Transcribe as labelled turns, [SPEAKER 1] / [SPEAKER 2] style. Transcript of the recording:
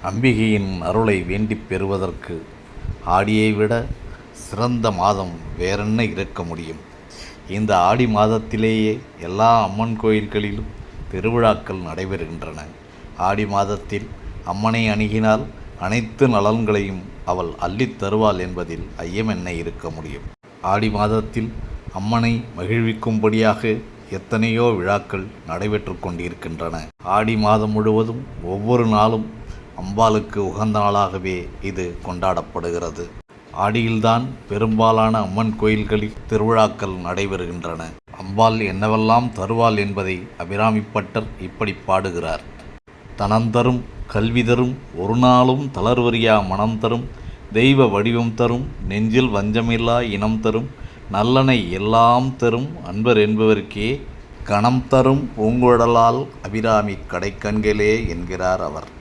[SPEAKER 1] அம்பிகையின் அருளை வேண்டிப் பெறுவதற்கு ஆடியை விட சிறந்த மாதம் வேறென்ன இருக்க முடியும்? இந்த ஆடி மாதத்திலேயே எல்லா அம்மன் கோயில்களிலும் திருவிழாக்கள் நடைபெறுகின்றன. ஆடி மாதத்தில் அம்மனை அணுகினால் அனைத்து நலன்களையும் அவள் அள்ளித் தருவாள் என்பதில் ஐயம் என்ன இருக்க முடியும்? ஆடி மாதத்தில் அம்மனை மகிழ்விக்கும்படியாக எத்தனையோ விழாக்கள் நடைபெற்று கொண்டிருக்கின்றன. ஆடி மாதம் முழுவதும் ஒவ்வொரு நாளும் அம்பாளுக்கு உகந்த நாளாகவே இது கொண்டாடப்படுகிறது. ஆடியில்தான் பெரும்பாலான அம்மன் கோயில்களில் திருவிழாக்கள் நடைபெறுகின்றன. அம்பாள் என்னவெல்லாம் தருவாள் என்பதை அபிராமிப்பட்டர் இப்படி பாடுகிறார். தனந்தரும் கல்வி தரும், ஒரு நாளும் தளர்வறியா மனம் தரும், தெய்வ வடிவம் தரும், நெஞ்சில் வஞ்சமில்லா இனம் தரும், நல்லனை எல்லாம் தரும் அன்பர் என்பவருக்கே கணம் தரும் பூங்குழலால் அபிராமி கடைக்கண்களே என்கிறார் அவர்.